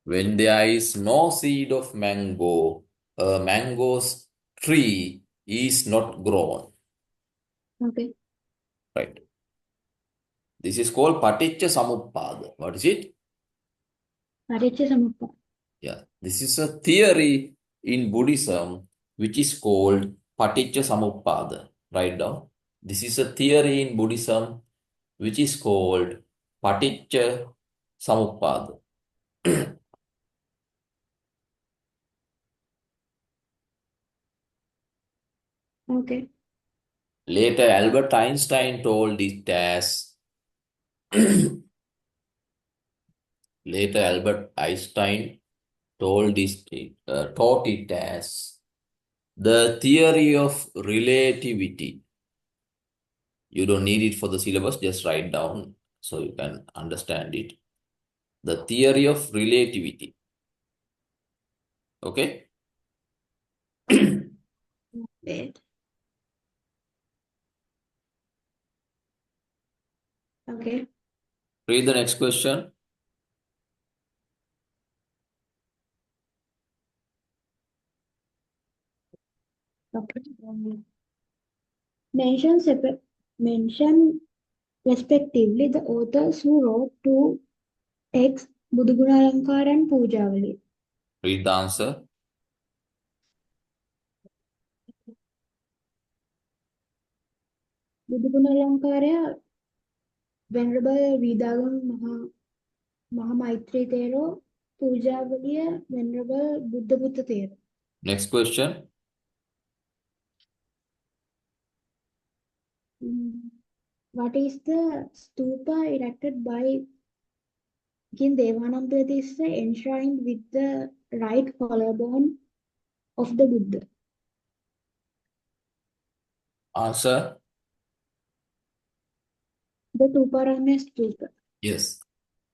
When there is no seed of mango, a mango's tree is not grown. Okay. Right. This is called Paticca Samuppada. What is it? Paticca Samuppada. Yeah. This is a theory in Buddhism which is called Paticca Samuppada. Write down. This is a theory in Buddhism which is called Paticca Samuppada. Okay. Later, Albert Einstein told it as later Albert Einstein taught it as the theory of relativity. You don't need it for the syllabus, just write down so you can understand it. The theory of relativity. Okay? Wait. Okay. Read the next question. Okay. Mention mention respectively the authors who wrote two texts, Buduguna and Pujavali. Read the answer. Buduguna Venerable Vidagam Mahamaitri Tero, Pujavaliya Venerable Buddha Tero. Next question. What is the stupa erected by King Devananda Tissa enshrined with the right collarbone of the Buddha? Answer. The Tuparame stupa. Yes.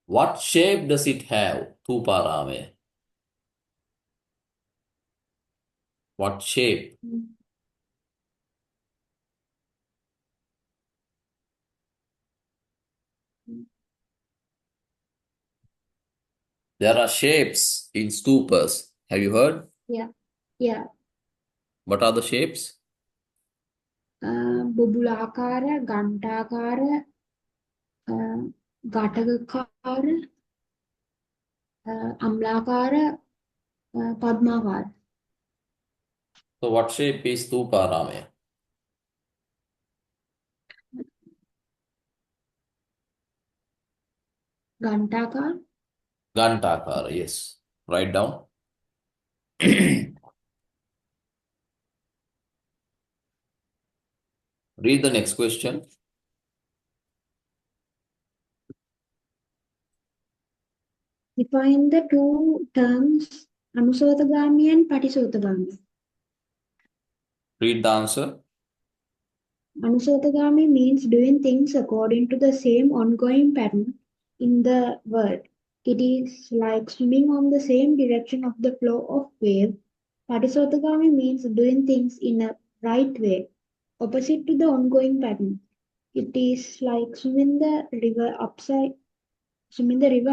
What shape does it have? Tuparame. What shape? Mm. There are shapes in stupas. Have you heard? Yeah, yeah. What are the shapes? Bubulakara, Gantakara, Gatagakara, Amlakara, Padmakara. So what shape is Tuparame? Gantakara. Gantakara, yes. Write down. Read the next question. Define the two terms Anusotagami and Patisotagami. Read the answer. Anusotagami means doing things according to the same ongoing pattern in the world. It is like swimming on the same direction of the flow of wave. Patisotagami means doing things in a right way, opposite to the ongoing pattern. It is like swimming the river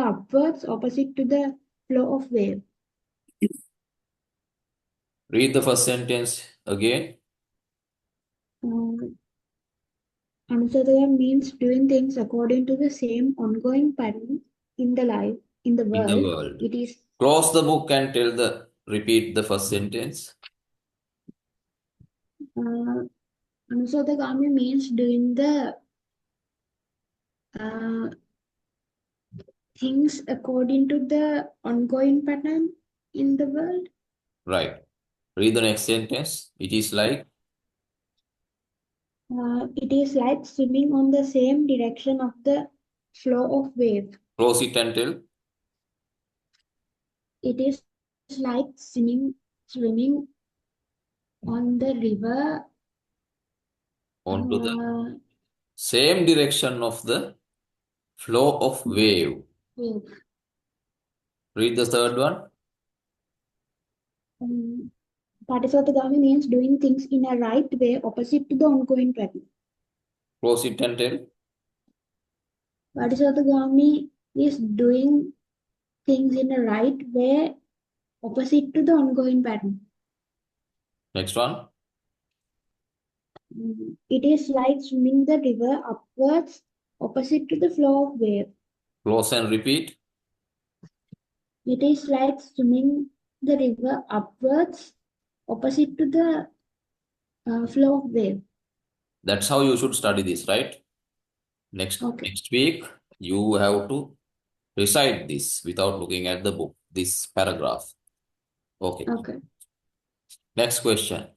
upwards, opposite to the flow of wave. Read the first sentence again. Uh, Anusataya means doing things according to the same ongoing pattern in the In the world. world. It is Close the book and repeat the first sentence. uh, Anusatagami means doing the uh, things according to the ongoing pattern in the world. Right. Read the next sentence. It is like. It is like swimming on the same direction of the flow of wave. Close it and tell. It is like swimming on the river. Onto the Uh, same direction of the flow of wave. wave. Read the third one. Um, Patisotagami means doing things in a right way opposite to the ongoing pattern. Close it and tell. Patisotagami is doing things in a right way opposite to the ongoing pattern. Next one. It is like swimming the river upwards opposite to the flow of wave. Close and repeat. It is like swimming the river upwards opposite to the flow of wave. That's how you should study this, right? Okay, Next week, you have to recite this without looking at the book, this paragraph. Okay. okay. Next question.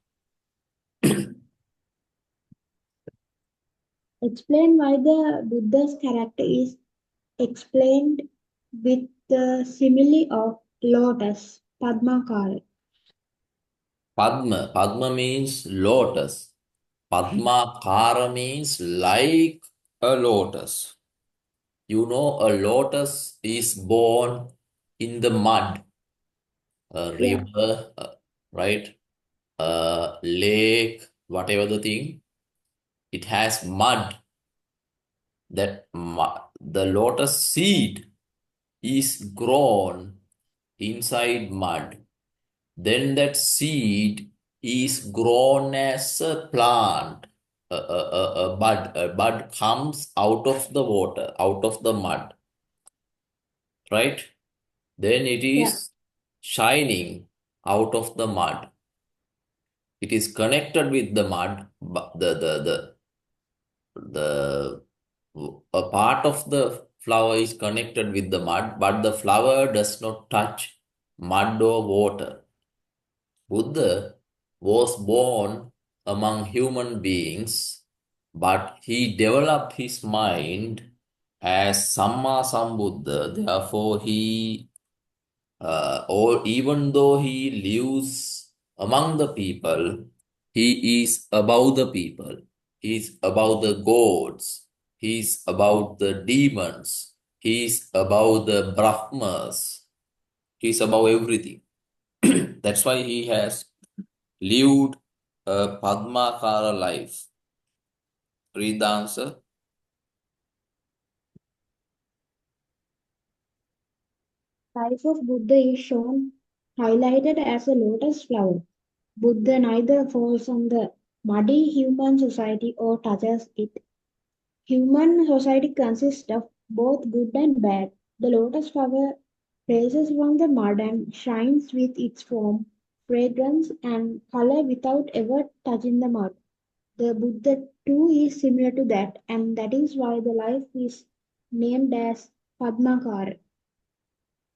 Explain why the Buddha's character is explained with the simile of lotus, Padmakara. Padma. Padma means lotus. Padmakara means like a lotus. You know, a lotus is born in the mud, a Yeah, river, right? A lake, whatever the thing. It has mud. The lotus seed is grown inside mud. Then that seed is grown as a plant. A bud. A bud comes out of the water, out of the mud, right? Then it yeah, is shining out of the mud. It is connected with the mud. But the a part of the flower is connected with the mud, but the flower does not touch mud or water. Buddha was born among human beings, but he developed his mind as Samma Sambuddha. Therefore, or even though he lives among the people, he is above the people. He is above the gods. He is above the demons. He is above the Brahmas. He is above everything. That's why he has lived a Padmakara life. Read the answer. life of Buddha is shown highlighted as a lotus flower. Buddha neither falls on the muddy human society or touches it. Human society consists of both good and bad. The lotus flower rises from the mud and shines with its form, fragrance, and color without ever touching the mud. The Buddha too is similar to that, and that is why the life is named as Padmakara.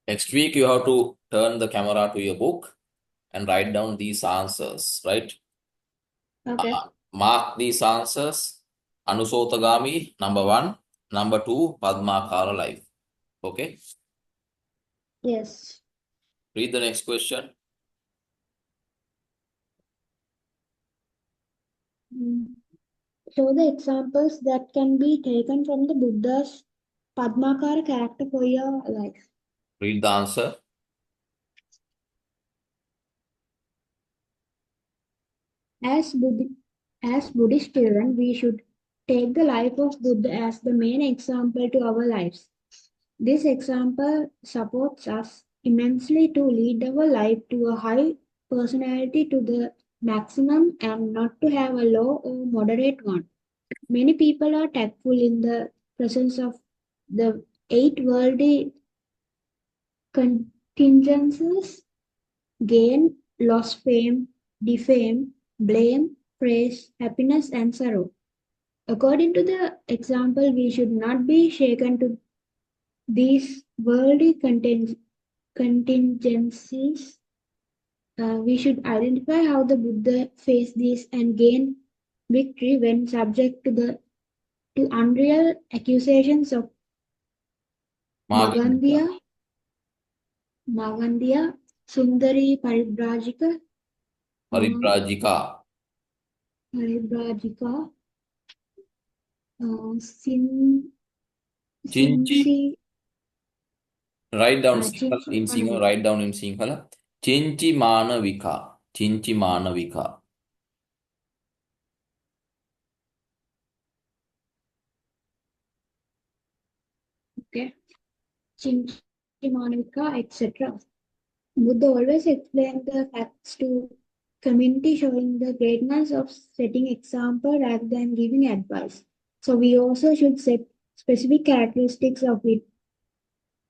Next week, you have to turn the camera to your book and write down these answers, right? Okay. Mark these answers. Anusotagami, number one. Number two, Padmakara life. Okay. Yes. Read the next question. Mm. Show the examples that can be taken from the Buddha's Padmakara character for your life. Read the answer. As, as Buddhist children, we should take the life of Buddha as the main example to our lives. This example supports us immensely to lead our life to a high personality to the maximum and not to have a low or moderate one. Many people are tactful in the presence of the eight worldly contingencies: gain, loss, fame, defame, blame, praise, happiness, and sorrow. According to the example, we should not be shaken to these worldly contingencies. We should identify how the Buddha faced these and gain victory when subject to unreal accusations of Magandhya. Magandiya, Magandiya, Sundari Paribrajika, uh, Paribrajika. Paribrajika, Sin, Chinchi. Sinsi, Write down Sinhala. Chinchi In Sinhala, Manavika. write down in Sinhala. Chinchi Manavika. Chinchi Manavika. Okay. Chinchi Manavika, etc. Buddha always explained the facts to community, showing the greatness of setting example rather than giving advice. So we also should set specific characteristics of it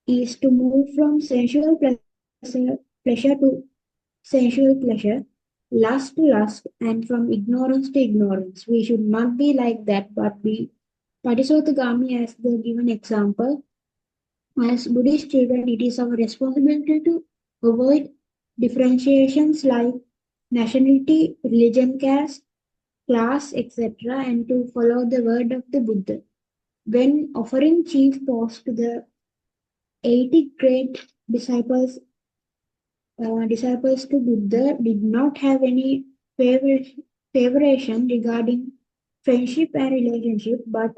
is to move from pleasure to sensual pleasure, lust to lust, and from ignorance to ignorance. We should not be like that, but be Padisotagami as the given example. As Buddhist children, it is our responsibility to avoid differentiations like nationality, religion, caste, class, etc., and to follow the word of the Buddha. When offering chief toast to the 80 great disciples to Buddha did not have any favor, favoration regarding friendship and relationship, but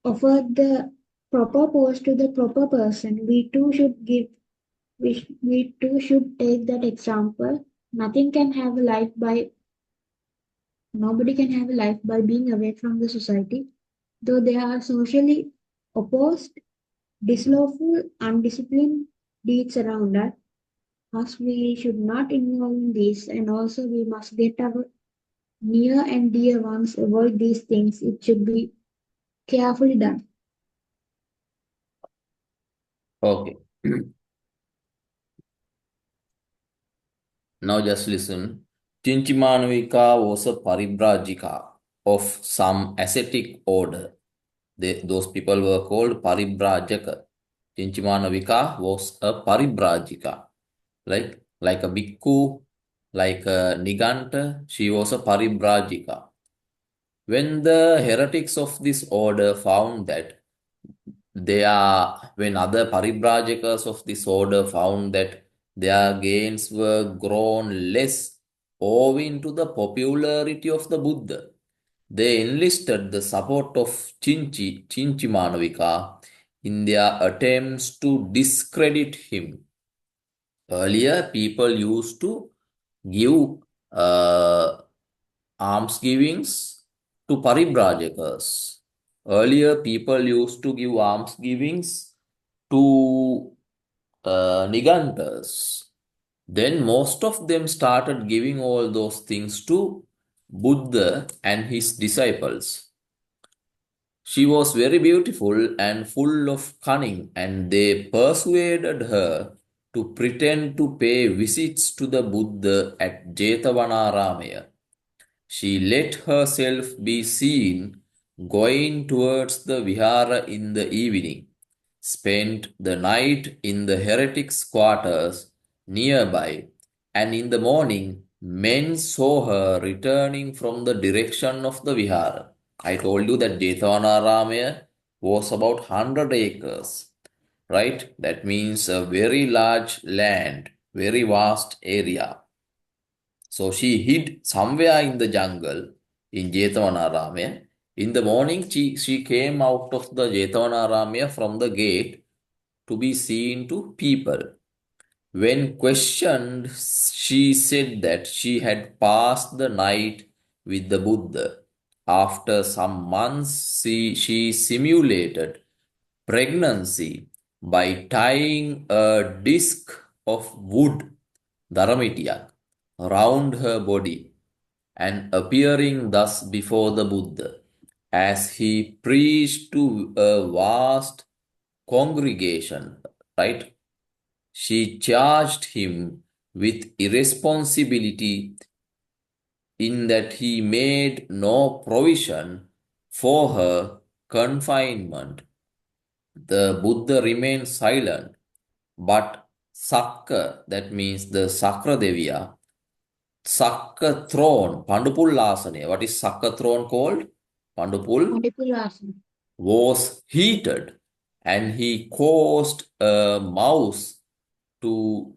offered the proper pose to the proper person. We too should take that example. Nothing can have a life by Nobody can have a life by being away from the society, though they are socially opposed, dislawful, undisciplined deeds around us. Us we should not involve in this, and also we must get our near and dear ones avoid these things. It should be carefully done. Okay. Now just listen. Chinchimanavika was a paribrajika of some ascetic order. Those people were called paribrajaka. Chinchimanavika was a paribrajika, like a bhikkhu, like a niganta. She was a paribrajika. When the heretics of this order found that when other paribrajakas of this order found that their gains were grown less owing to the popularity of the Buddha, they enlisted the support of Chinchi Manavika in their attempts to discredit him. Earlier, people used to give uh, alms givings to paribrajakas. Earlier, people used to give alms givings to nigantas. Then most of them started giving all those things to Buddha and his disciples. She was very beautiful and full of cunning, and they persuaded her to pretend to pay visits to the Buddha at Jetavanaramaya. She let herself be seen going towards the vihara in the evening, spent the night in the heretics' quarters nearby, and in the morning men saw her returning from the direction of the vihara. I told you that Jetavanaramaya was about 100 acres, right? That means a very large land, very vast area. So she hid somewhere in the jungle in Jetavanaramaya. In the morning, she came out of the Jetavanaramaya from the gate to be seen to people. When questioned, she said that she had passed the night with the Buddha. After some months, she simulated pregnancy by tying a disc of wood, Dharamitiya, round her body and appearing thus before the Buddha as he preached to a vast congregation, right? She charged him with irresponsibility in that he made no provision for her confinement. The Buddha remained silent, but Sakka, that means the Sakra Deviya, Sakka throne, Pandupul Asane. What is Sakka throne called? Pandupul Manipulation. was heated and he caused a mouse to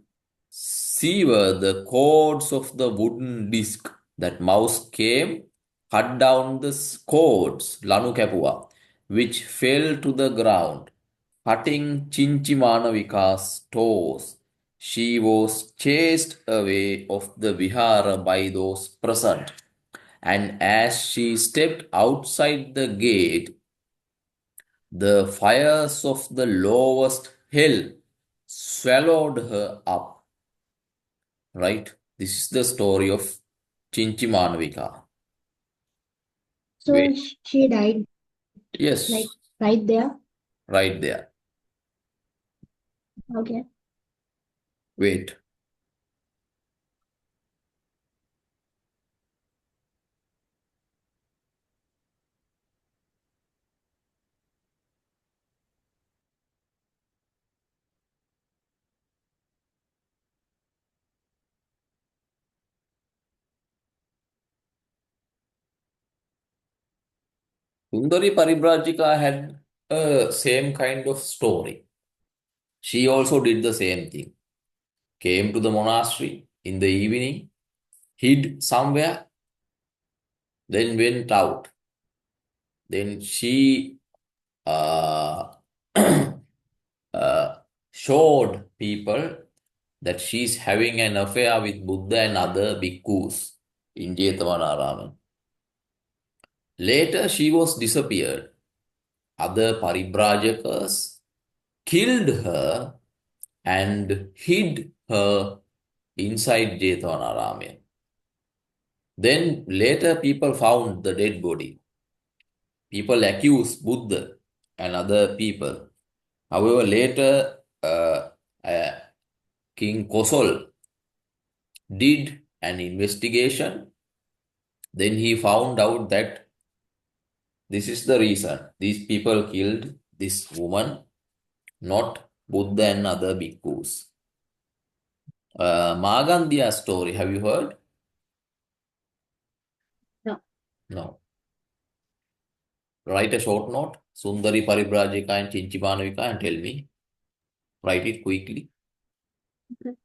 sever the cords of the wooden disc. That mouse came, cut down the cords, Lanu Kapua, which fell to the ground, cutting Chinchimanavika's toes. She was chased away of the vihara by those present, and as she stepped outside the gate, the fires of the lowest hell swallowed her up, right? This is the story of Chinchi Manvika. So Wait, she died like yes, right there. right there. Okay. Wait. Sundari Paribrajika had a same kind of story. She also did the same thing. Came to the monastery in the evening, hid somewhere, then went out. Then she uh, uh, showed people that she's having an affair with Buddha and other bhikkhus in Jetavana. Later, she was disappeared. Other paribrajakas killed her and hid her inside Jetavana. Then later, people found the dead body. People accused Buddha and other people. However, later, uh, King Kosol did an investigation. Then he found out that this is the reason. These people killed this woman, not Buddha and other bhikkhus. Magandhya story, have you heard? No. No. Write a short note, Sundari Paribrajika and Chinchimanavika, and tell me. Write it quickly. Okay.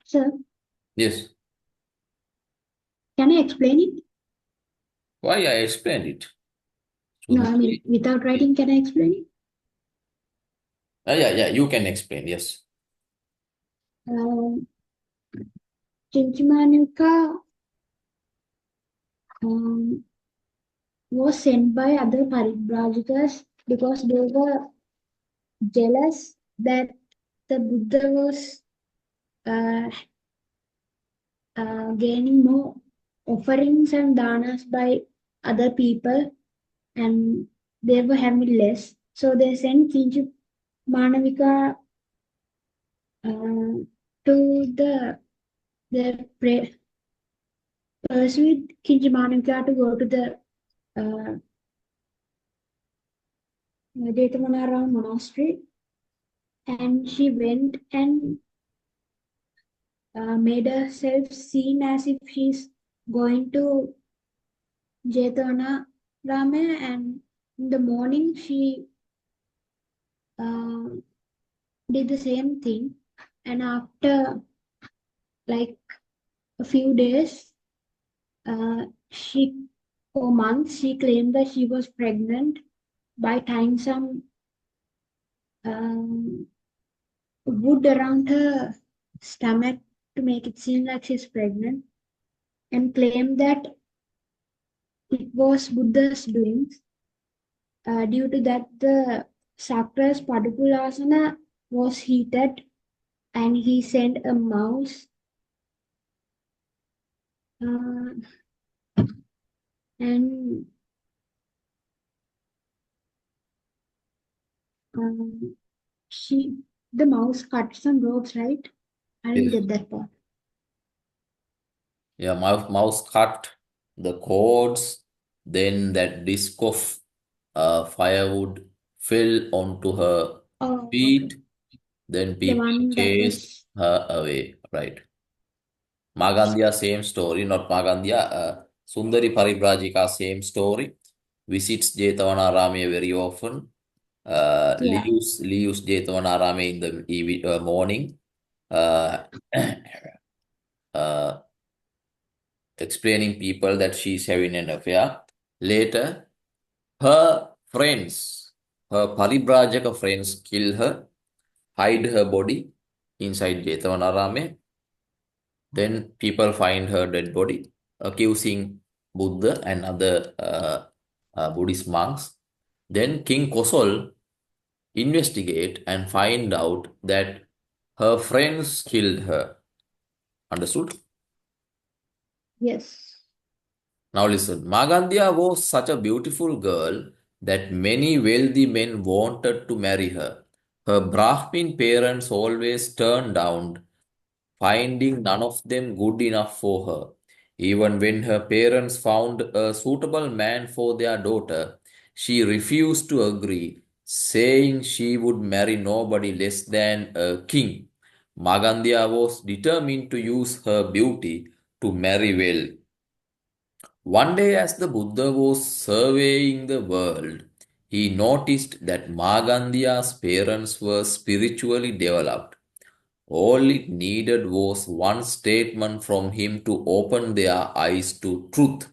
Sir, Yes. can I explain it? Why I explained it. No, I mean Sundari. without writing, can I explain it? Yeah, you can explain. Yes. Um, Chinchimanuka um, was sent by other Paribrajakas because they were jealous that the Buddha was uh, gaining more offerings and danas by other people, and they were having less. So they sent Kinchi Manavika to the persuade Kinchi Manavika to go to the Jethamanara monastery, and she went and made herself seen as if she's going to Jethavana Rama, and in the morning she uh, did the same thing, and after like a few days, she for months she claimed that she was pregnant by tying some um, wood around her stomach to make it seem like she's pregnant, and claimed that it was Buddha's doings. Due to that, the Sakra's Padupulasana was heated, and he sent a mouse uh, and um, she the mouse cut some ropes, right? I didn't Yes. get that part. Yeah, mouse cut the cords, then that disc of firewood fell onto her Oh, okay. feet, then The people one that chased was her away. Right. Magandhya, same story, not Magandhya, Sundari Paribrajika, same story. Visits Jetavana very often. yeah. Leaves Jetavana in the morning. Uh, uh, explaining people that she's having an affair. Later, her friends. Her Paribrajaka friends kill her, hide her body inside Jetavanarame. Then people find her dead body, accusing Buddha and other Buddhist monks. Then King Kosol investigate and find out that her friends killed her. Understood? Yes. Now listen, Magandhya was such a beautiful girl that many wealthy men wanted to marry her. Her Brahmin parents always turned down, finding none of them good enough for her. Even when her parents found a suitable man for their daughter, she refused to agree, saying she would marry nobody less than a king. Magandhya was determined to use her beauty to marry well. One day, as the Buddha was surveying the world, he noticed that Magandhya's parents were spiritually developed. All it needed was one statement from him to open their eyes to truth.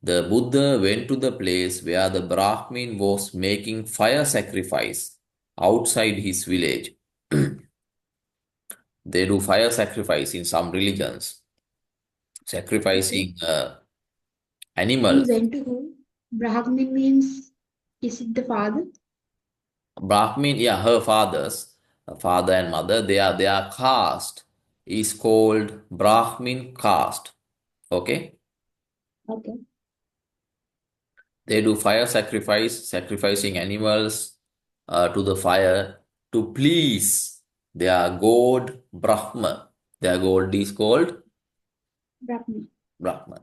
The Buddha went to the place where the Brahmin was making fire sacrifice outside his village. They do fire sacrifice in some religions, Okay. sacrificing He animals. went to whom? Brahmin means, is it the father? Brahmin, yeah, her father and mother, their caste is called Brahmin caste. Okay, Okay. they do fire sacrifice, sacrificing animals to the fire to please their god Brahma. Their god is called Brahmin. Brahma.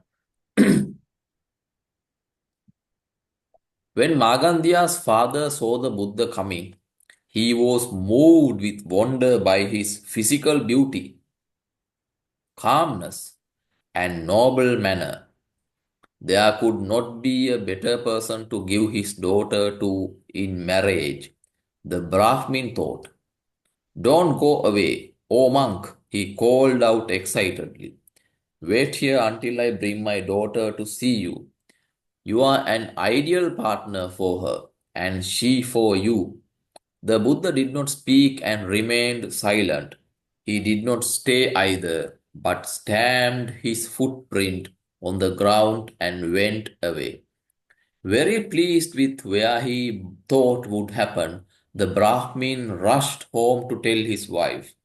When Magandhya's father saw the Buddha coming, he was moved with wonder by his physical beauty, calmness, and noble manner. There could not be a better person to give his daughter to in marriage, the Brahmin thought. Don't go away, O monk, he called out excitedly. Wait here until I bring my daughter to see you. You are an ideal partner for her, and she for you. The Buddha did not speak and remained silent. He did not stay either, but stamped his footprint on the ground and went away. Very pleased with where he thought would happen, the Brahmin rushed home to tell his wife.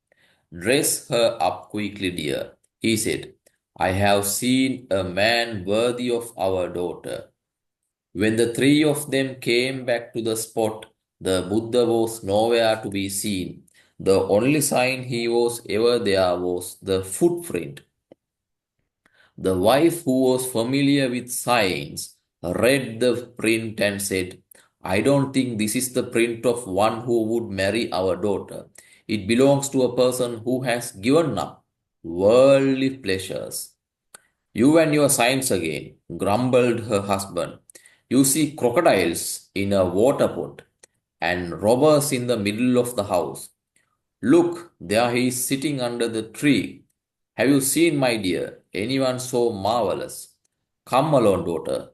Dress her up quickly, dear, he said. I have seen a man worthy of our daughter. When the three of them came back to the spot, the Buddha was nowhere to be seen. The only sign he was ever there was the footprint. The wife, who was familiar with signs, read the print and said, I don't think this is the print of one who would marry our daughter. It belongs to a person who has given up worldly pleasures. You and your signs again, grumbled her husband. You see crocodiles in a water pot and robbers in the middle of the house. Look, there he is sitting under the tree. Have you seen, my dear, anyone so marvelous? Come along, daughter.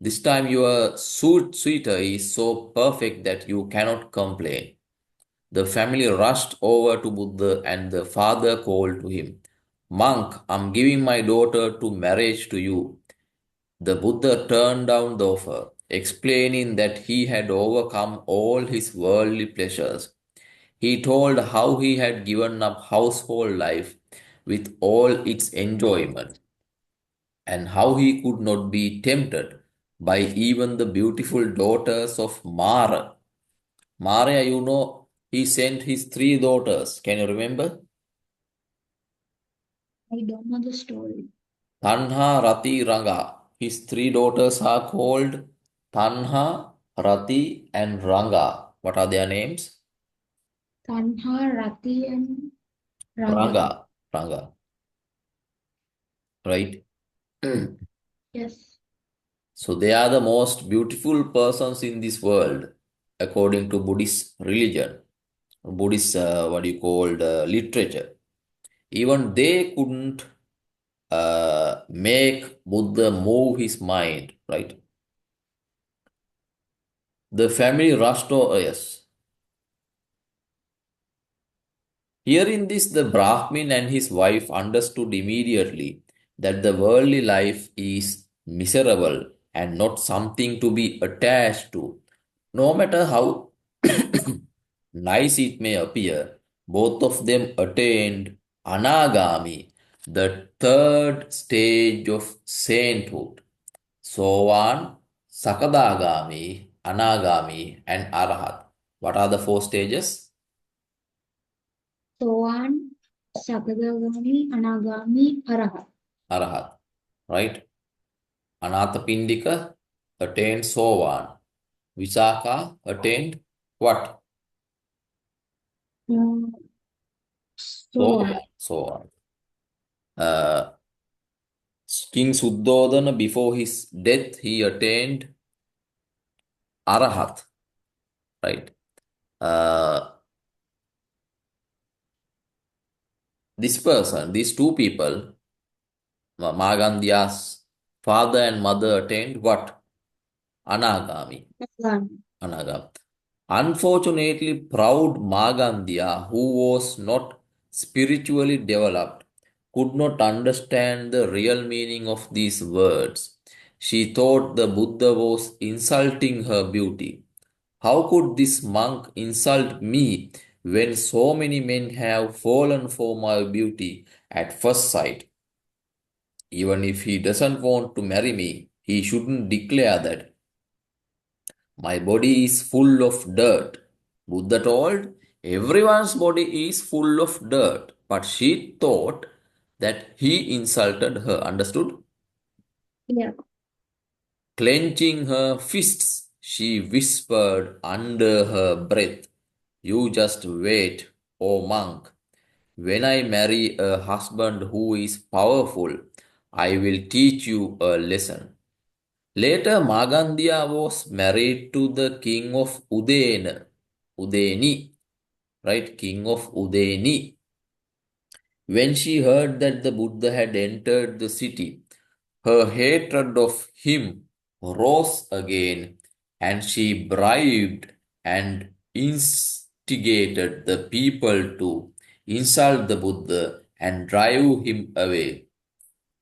This time your suitor is so perfect that you cannot complain. The family rushed over to Buddha and the father called to him, Monk, I'm giving my daughter to marriage to you. The Buddha turned down the offer, explaining that he had overcome all his worldly pleasures. He told how he had given up household life with all its enjoyment and how he could not be tempted by even the beautiful daughters of Mara. Mara, he sent his three daughters. Can you remember? I don't know the story. Tanha, Rati, Ranga. His three daughters are called Tanha, Rati, and Ranga. What are their names? Kanha, Rati, and Ranga. Ranga. Ranga. Right? Yes. So they are the most beautiful persons in this world, according to Buddhist religion, Buddhist, what you call literature. Even they couldn't make Buddha move his mind, right? The family rushed to yes. Hearing this, the Brahmin and his wife understood immediately that the worldly life is miserable and not something to be attached to. No matter how nice it may appear, both of them attained Anagami, the third stage of sainthood. Sovan, Sakadagami, Anagami, and Arahat. What are the four stages? Soan, Sakadagami, Anagami, Arahat. Arahat, right? Anathapindika attained Sovan. Visakha attained what? Uh, Sovan. Soan. Sovan. Uh, King Suddhodana, before his death, he attained Arahat, right? Uh, this person, these two people, Magandhya's father and mother attained what? Anagami. Anagami. Anagami. Unfortunately, proud Magandhya, who was not spiritually developed, could not understand the real meaning of these words. She thought the Buddha was insulting her beauty. How could this monk insult me when so many men have fallen for my beauty at first sight? Even if he doesn't want to marry me, he shouldn't declare that my body is full of dirt. Buddha told, everyone's body is full of dirt. But she thought that he insulted her. Understood? Yeah. Clenching her fists, she whispered under her breath, you just wait, O monk. When I marry a husband who is powerful, I will teach you a lesson. Later, Magandhya was married to the king of Udeni, right? King of Udeni. When she heard that the Buddha had entered the city, her hatred of him rose again, and she bribed and instigated the people to insult the Buddha and drive him away.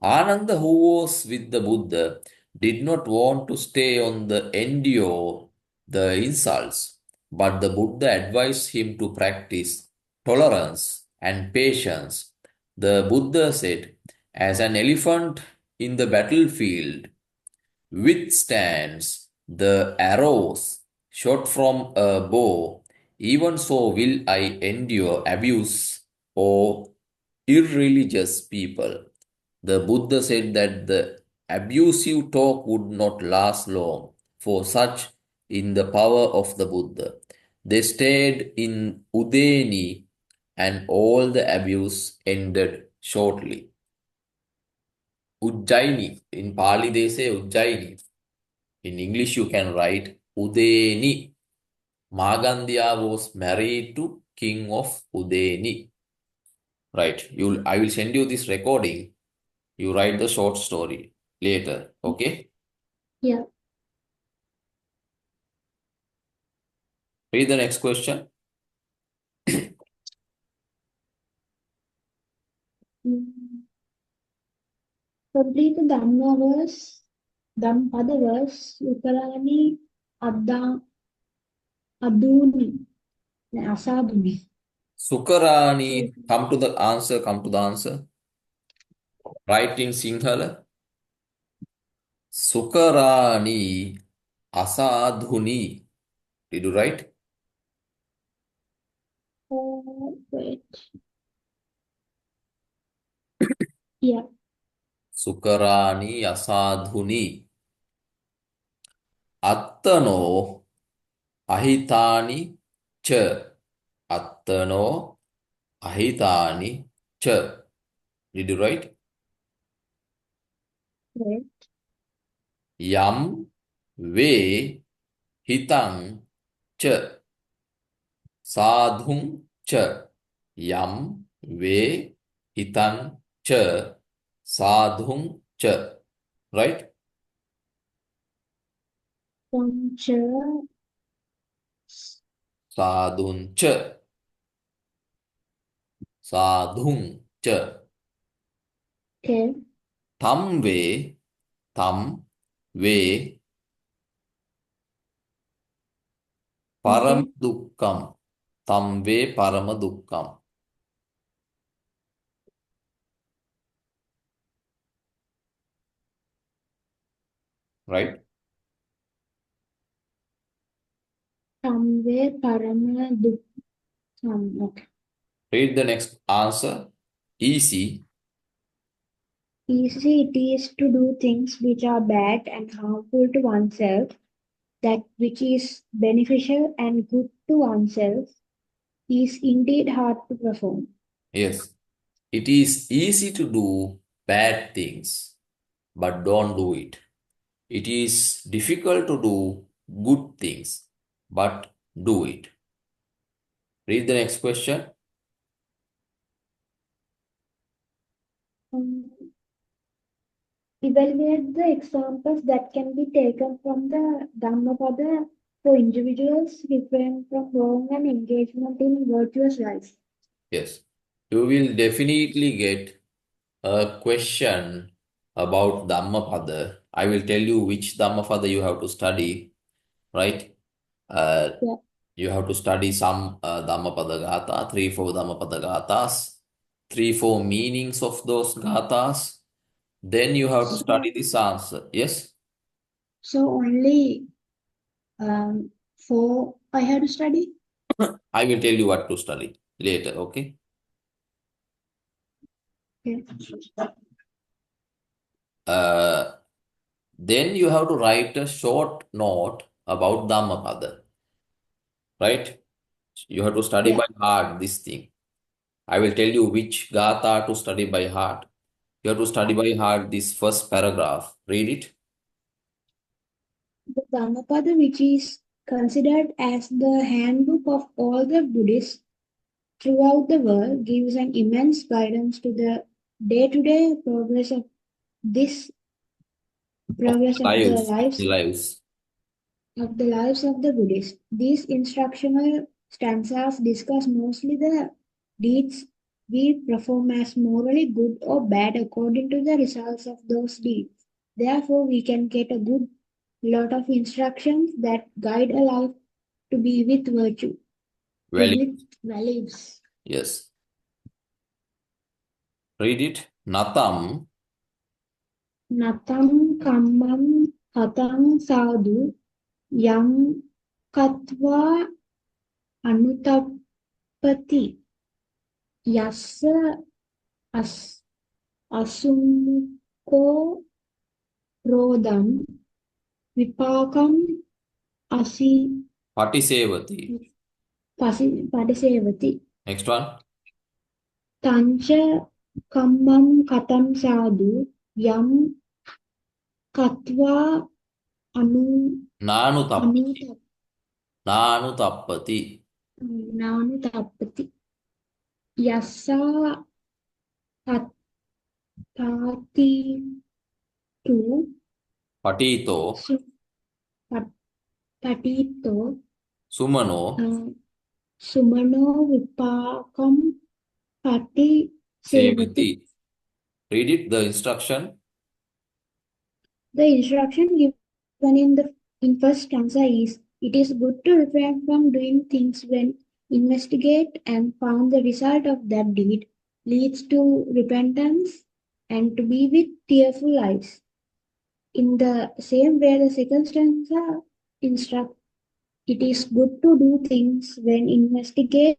Ananda, who was with the Buddha, did not want to stay on the endure the insults, but the Buddha advised him to practice tolerance and patience. The Buddha said, as an elephant in the battlefield withstands the arrows shot from a bow, even so will I endure abuse or irreligious people. The Buddha said that the abusive talk would not last long for such in the power of the Buddha. They stayed in Udeni and all the abuse ended shortly. Ujjaini, in Pali they say Ujjaini. In English you can write Udeni. Magandhya was married to king of Udeni. Right. I will send you this recording. You write the short story later. Okay? Yeah. Read the next question. Mm. Complete the Dhamma verse, Dhampada verse, Ukarani, Adda, Aduni, Asaduni. Sukarani, come to the answer, come to the answer. Write in Sinhala. Sukarani asadhuni. Did you write? Wait. Yeah. Sukarani asadhuni. Attano ahitani cha. Attano ahitani cha. Did you write? Wait. Yam ve hitang cha. Sadhung cha. Yam ve hitan cha. Sadhung cha. Right? Pancha, Sadhun cha. Sadhun cha. Okay. Tam ve. Tam ve. Param Okay. dukkam. Tam ve parama dukkam. Right? Somewhere Parama Dukham. Okay. Read the next answer. Easy. Easy it is to do things which are bad and harmful to oneself, that which is beneficial and good to oneself is indeed hard to perform. Yes. It is easy to do bad things, but don't do it. It is difficult to do good things, but do it. Read the next question. Um, Evaluate the examples that can be taken from the Dhammapada for individuals refrain from wrong and engagement in virtuous life. Yes. You will definitely get a question about Dhammapada. I will tell you which Dhammapada you have to study, right? Uh, Yeah. you have to study some Dhammapada Gatha, 3, 4 Dhammapada Gathas, 3, 4 meanings of those Gathas. Then you have to So, study this answer. Yes? so only four I had to study. I will tell you what to study later, okay? Okay. Uh, then you have to write a short note about Dhammapada, right? You have to study Yeah. by heart this thing. I will tell you which Gatha to study by heart. You have to study by heart this first paragraph. Read it. The Dhammapada, which is considered as the handbook of all the Buddhists throughout the world, gives an immense guidance to the day-to-day this Of progress the lives. of the lives of the Buddhists. These instructional stanzas discuss mostly the deeds we perform as morally good or bad according to the results of those deeds. Therefore, we can get a good lot of instructions that guide a life to be with virtue, to Well, with values. yes. Read it. Natam Natam kammam katam sadhu yam katva anutappati yassa as asumko rodam vipakam asi Patisevati. padisevati Next one. tancha kammam katam sadhu yam katva anu Nanu tappati. anutap Nanu tappati. nanutappati yassa tatati tu Patito. su pat- patito Sumano. uh, sumano vipakam pati sevati. Sevati. Read it. The instruction. The instruction given in first stanza is, it is good to refrain from doing things when investigate and found the result of that deed leads to repentance and to be with tearful eyes. In the same way, the second stanza instruct, it is good to do things when investigate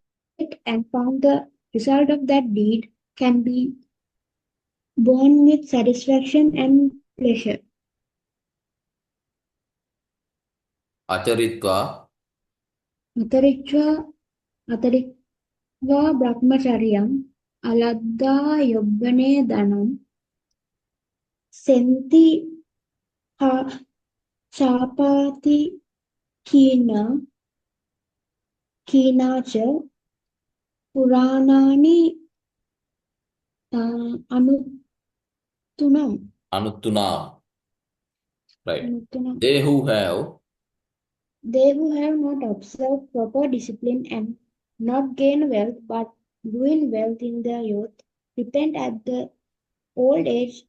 and found the result of that deed can be borne with satisfaction and pleasure. Acharitva. Atarichva, atarikva brahmacharyam, aladda yobbane dhanam, senti ha chapati kina, kinacha, puranani anutunam, Anuttunam. Right. anutunam, They who have They who have not observed proper discipline and not gain wealth but ruin wealth in their youth, repent at the old age